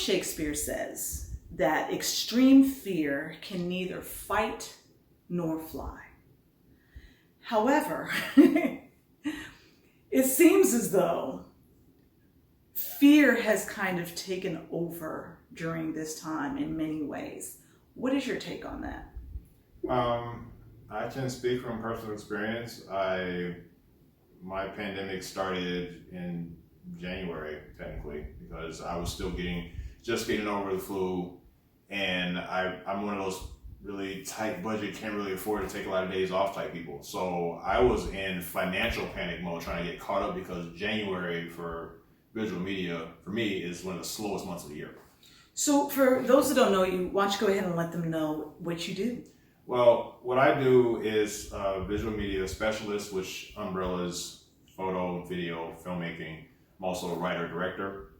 Shakespeare says that extreme fear can neither fight nor fly. However, it seems as though fear has kind of taken over during this time in many ways. What is your take on that? I can speak from personal experience. My pandemic started in January, technically, because I was still just getting over the flu, and I'm one of those really tight budget, can't really afford to take a lot of days off type people. So I was in financial panic mode trying to get caught up, because January for visual media, for me, is one of the slowest months of the year. So for those that don't know you, why don't you go ahead and let them know what you do? Well, what I do is visual media specialist, which umbrellas photo, video, filmmaking. I'm also a writer-director,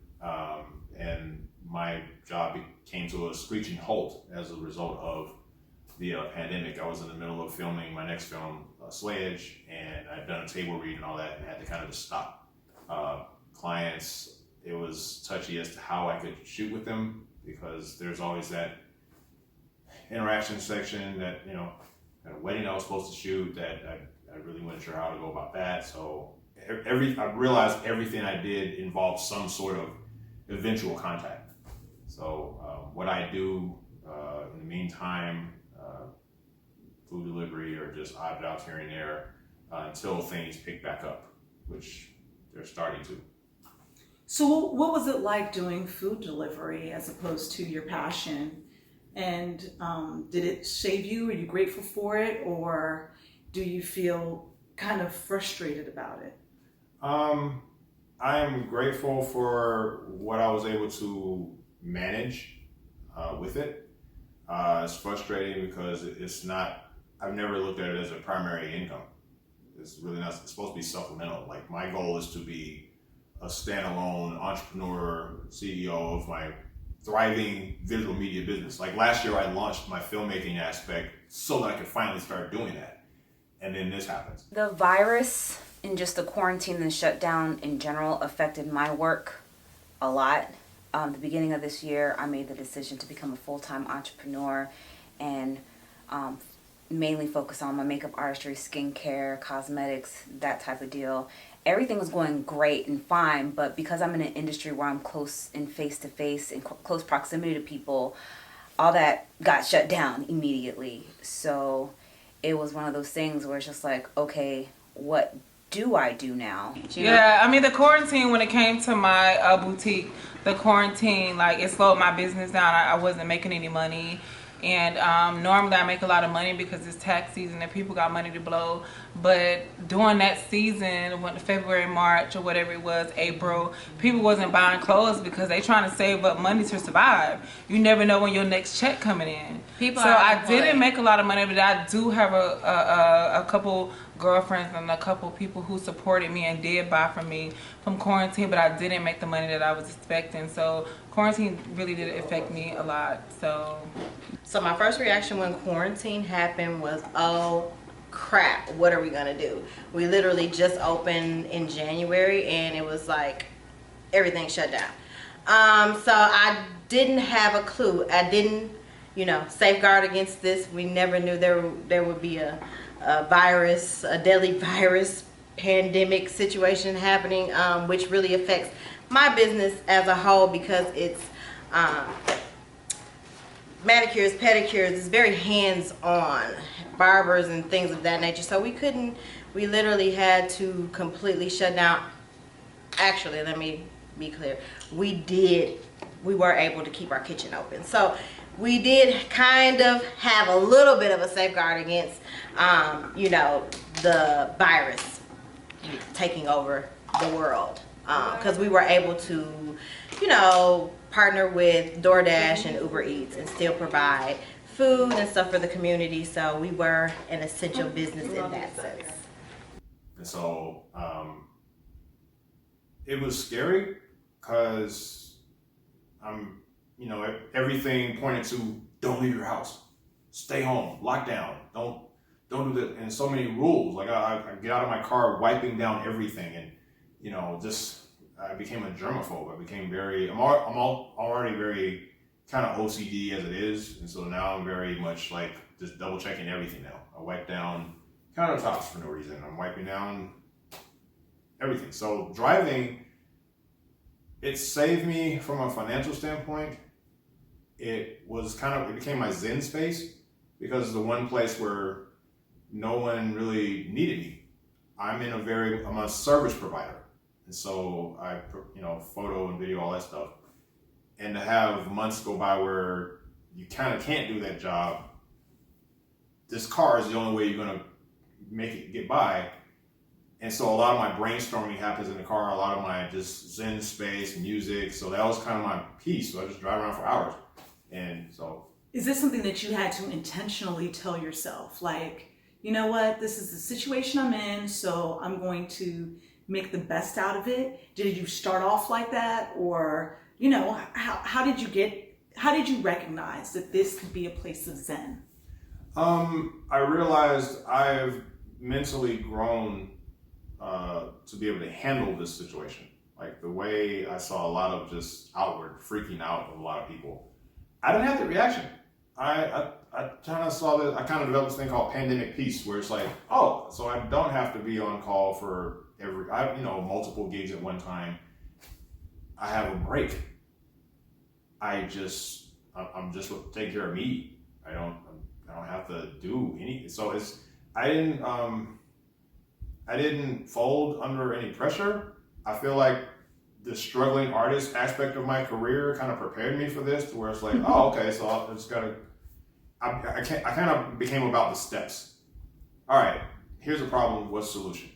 and my job came to a screeching halt as a result of the pandemic. I was in the middle of filming my next film, Slayage, and I'd done a table read and all that, and had to kind of just stop. Clients, it was touchy as to how I could shoot with them, because there's always that interaction section that, at a wedding I was supposed to shoot that I really wasn't sure how to go about that. So I realized everything I did involved some sort of eventual contact. So what I do in the meantime, food delivery or just odd jobs here and there, until things pick back up, which they're starting to. So what was it like doing food delivery as opposed to your passion? And did it save you? Are you grateful for it? Or do you feel kind of frustrated about it? I am grateful for what I was able to manage with it. It's frustrating because I've never looked at it as a primary income. It's really not, it's supposed to be supplemental. Like, my goal is to be a standalone entrepreneur, CEO of my thriving visual media business. Like, last year I launched my filmmaking aspect so that I could finally start doing that. And then this happens. The virus and just the quarantine and shutdown in general affected my work a lot. The beginning of this year, I made the decision to become a full-time entrepreneur and mainly focus on my makeup artistry, skincare, cosmetics, that type of deal. Everything was going great and fine, but because I'm in an industry where I'm close and face-to-face in close proximity to people, all that got shut down immediately. So it was one of those things where it's just like, okay, what do I do now? Yeah, I mean, the quarantine, when it came to my boutique, the quarantine, like, it slowed my business down. I wasn't making any money. And normally I make a lot of money because it's tax season and people got money to blow. But during that season, when February, March, or whatever it was, April, people wasn't buying clothes because they trying to save up money to survive. You never know when your next check coming in. So I didn't make a lot of money, but I do have a couple girlfriends and a couple people who supported me and did buy from me from quarantine, but I didn't make the money that I was expecting. So quarantine really did affect me a lot. So my first reaction when quarantine happened was, oh crap, what are we gonna do? We literally just opened in January and it was like everything shut down. So I didn't have a clue. I didn't, safeguard against this. We never knew there would be a virus, a deadly virus pandemic situation happening, which really affects my business as a whole, because it's manicures, pedicures, it's very hands-on, barbers and things of that nature. So we literally had to completely shut down. Actually, let me be clear. We were able to keep our kitchen open. So we did kind of have a little bit of a safeguard against, the virus taking over the world. Because we were able to, partner with DoorDash and Uber Eats and still provide food and stuff for the community. So we were an essential business in that sense. And so it was scary because everything pointed to don't leave your house, stay home, lockdown, don't do that, and so many rules. Like I get out of my car wiping down everything, and just I became a germaphobe. I became already very kind of OCD as it is, and so now I'm very much like just double checking everything now. I wipe down countertops for no reason. I'm wiping down everything. So driving, it saved me from a financial standpoint. It became my Zen space because it's the one place where no one really needed me. I'm a service provider. And so I, photo and video, all that stuff. And to have months go by where you kind of can't do that job, this car is the only way you're going to make it get by. And so a lot of my brainstorming happens in the car, a lot of my just Zen space, music. So that was kind of my piece. So I just drive around for hours. And so. Is this something that you had to intentionally tell yourself? Like, you know what, this is the situation I'm in, so I'm going to make the best out of it. Did you start off like that? Or, how did you recognize that this could be a place of Zen? I realized I've mentally grown to be able to handle this situation. Like the way I saw a lot of just outward freaking out of a lot of people. I didn't have the reaction. I kind of saw that. I kind of developed this thing called pandemic peace, where it's like, oh, so I don't have to be on call for multiple gigs at one time. I have a break. I'm just taking care of me. I don't have to do anything. So I didn't fold under any pressure. I feel like the struggling artist aspect of my career kind of prepared me for this, to where it's like, oh, okay, so I just gotta. I kind of became about the steps. All right, here's a problem. What's the solution?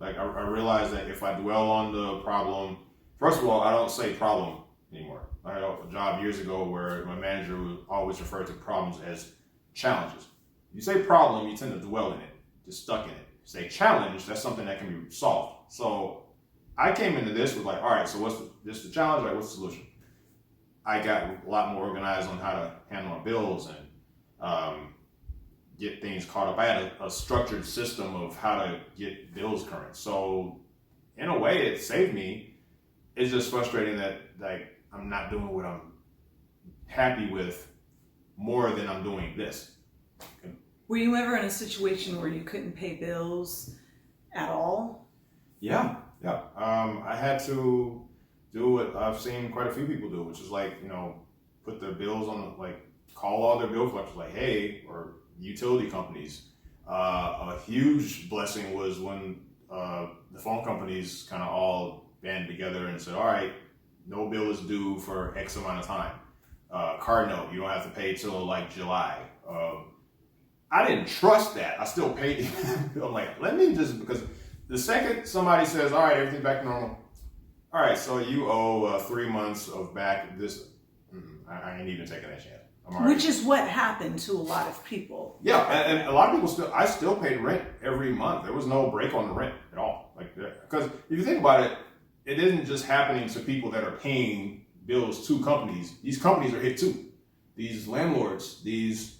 Like I realized that if I dwell on the problem, first of all, I don't say problem anymore. I had a job years ago where my manager would always refer to problems as challenges. You say problem, you tend to dwell in it, just stuck in it. Say challenge, that's something that can be solved. So I came into this with like, all right, so what's the challenge? Like, what's the solution? I got a lot more organized on how to handle my bills and get things caught up. I had a structured system of how to get bills current. So in a way, it saved me. It's just frustrating that like I'm not doing what I'm happy with more than I'm doing this. Were you ever in a situation where you couldn't pay bills at all? Yeah. I had to do what I've seen quite a few people do, which is like, put their bills on, like, call all their bill collectors, like, hey, or utility companies. A huge blessing was when the phone companies kind of all band together and said, all right, no bill is due for X amount of time. Card note, you don't have to pay till like July. I didn't trust that. I still paid. I'm like, because the second somebody says, all right, everything's back to normal. All right, so you owe 3 months of back this. I ain't even taking that chance. Which is what happened to a lot of people. Yeah, and a lot of people I still paid rent every month. There was no break on the rent at all. Like, because if you think about it, it isn't just happening to people that are paying bills to companies. These companies are hit too. These landlords, these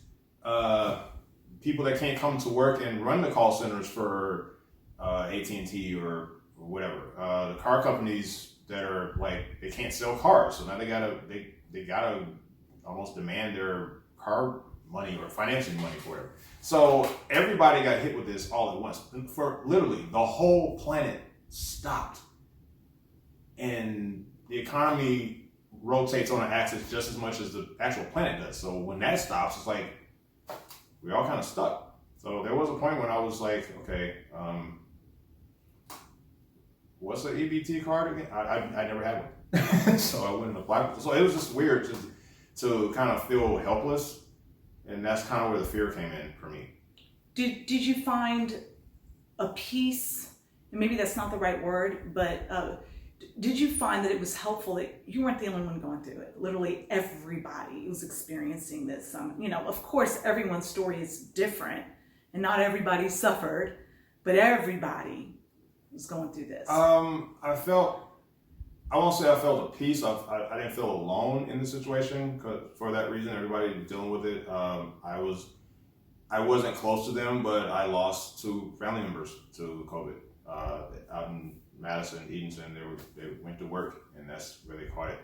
people that can't come to work and run the call centers for AT&T or whatever. The car companies that are like, they can't sell cars, so now they gotta almost demand their car money or financing money for whatever. So everybody got hit with this all at once. And for literally the whole planet stopped. And the economy rotates on an axis just as much as the actual planet does. So when that stops, it's like, we're all kind of stuck. So there was a point when I was like, okay, what's an EBT card again? I never had one. So I wouldn't apply. So it was just weird to kind of feel helpless. And that's kind of where the fear came in for me. Did you find a peace, and maybe that's not the right word, but did you find that it was helpful that you weren't the only one going through it? Literally everybody was experiencing this. Of course, everyone's story is different, and not everybody suffered, but everybody was going through this. I won't say I felt at peace. I didn't feel alone in the situation, because for that reason, everybody dealing with it. I wasn't close to them, but I lost 2 family members to COVID out in Madison, Edenton, they went to work, and that's where they caught it.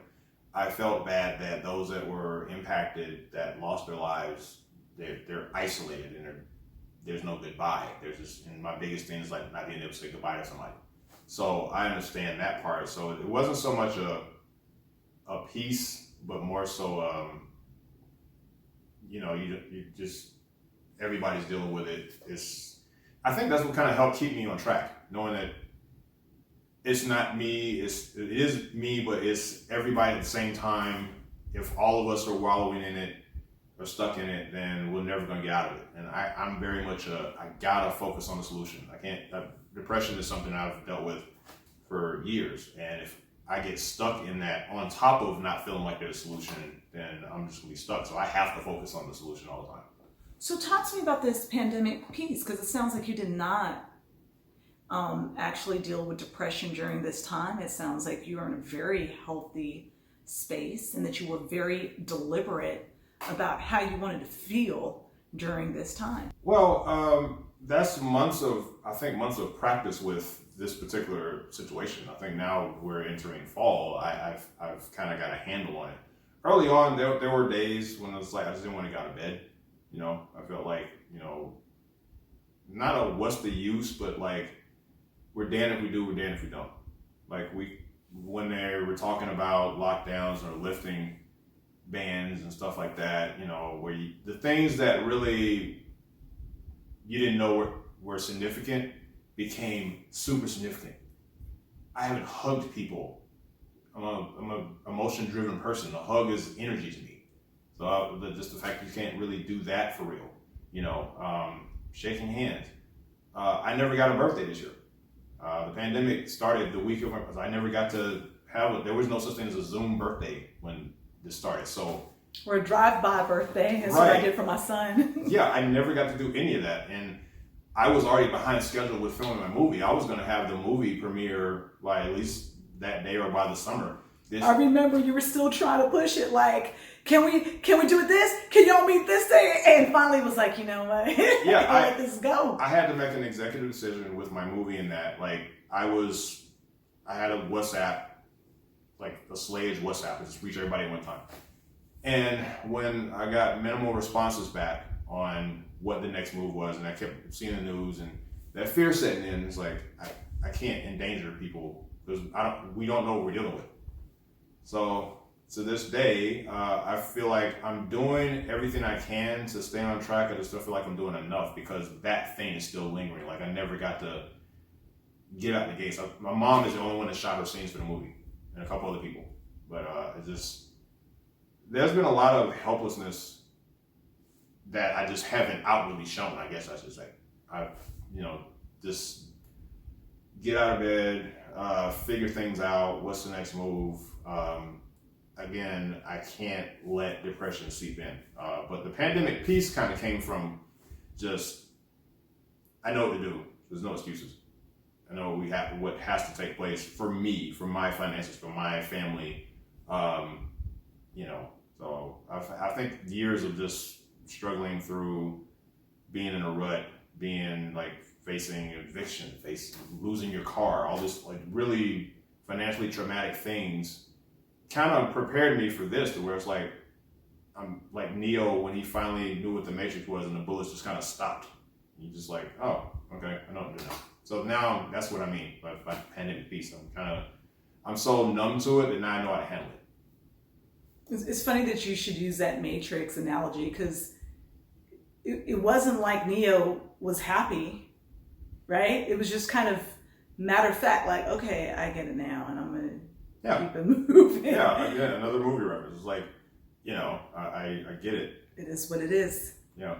I felt bad that those that were impacted, that lost their lives, they're isolated, and there's no goodbye. There's just, and my biggest thing is like not being able to say goodbye to somebody. So I understand that part. So it wasn't so much a piece, but more so, you just, everybody's dealing with it. I think that's what kind of helped keep me on track, knowing that it's not me, it is me, but it's everybody at the same time. If all of us are wallowing in it or stuck in it, then we're never going to get out of it. And I'm very much I gotta focus on the solution. I can't, depression is something I've dealt with for years. And if I get stuck in that on top of not feeling like there's a solution, then I'm just going to be stuck. So I have to focus on the solution all the time. So talk to me about this pandemic piece, because it sounds like you did not actually deal with depression during this time. It sounds like you are in a very healthy space and that you were very deliberate about how you wanted to feel during this time. Well, that's months of practice with this particular situation. I think now we're entering fall. I've kind of got a handle on it. Early on, there were days when it was like I just didn't want to get out of bed. I felt like, not a what's the use, but like we're damned if we do, we're damned if we don't. Like when they were talking about lockdowns or lifting bans and stuff like that, where the things that really you didn't know were significant became super significant. I haven't hugged people. I'm a emotion-driven person. A hug is energy to me. So just the fact you can't really do that for real, shaking hands. I never got a birthday this year. The pandemic started the week of I never got to have it. There was no such thing as a Zoom birthday when this started. So or a drive-by birthday is what I did for my son. Yeah, I never got to do any of that, and I was already behind schedule with filming my movie. I was going to have the movie premiere by at least that day or by the summer. I remember you were still trying to push it, like, can we do it this? Can y'all meet this day? And finally it was like, you know what? Yeah, I'll let this go. I had to make an executive decision with my movie in that, like, I had a WhatsApp, like a Sledge WhatsApp, to just reach everybody at one time. And when I got minimal responses back on what the next move was, and I kept seeing the news, and that fear setting in, it's like, I can't endanger people because we don't know what we're dealing with. So to this day, I feel like I'm doing everything I can to stay on track. I just don't feel like I'm doing enough because that thing is still lingering. Like I never got to get out the gates. My mom is the only one that shot her scenes for the movie, and a couple other people. But there's been a lot of helplessness that I just haven't outwardly shown, I guess I should say. Just get out of bed, figure things out, what's the next move. Again, I can't let depression seep in. But the pandemic piece kind of came from just, I know what to do. There's no excuses. I know what has to take place for me, for my finances, for my family. So I think years of just struggling through being in a rut, being like facing eviction, losing your car, all this like really financially traumatic things kind of prepared me for this, to where it's like, I'm like Neo when he finally knew what the Matrix was and the bullets just kind of stopped. You're just like, oh, okay, I know what to do now. So now that's what I mean by pandemic piece. I'm so numb to it that now I know how to handle it. It's funny that you should use that Matrix analogy, because it wasn't like Neo was happy, right? It was just kind of matter of fact, like, okay, I get it now, and I'm gonna keep it moving. Yeah, again, another movie reference. It's like, I get it. It is what it is. Yeah.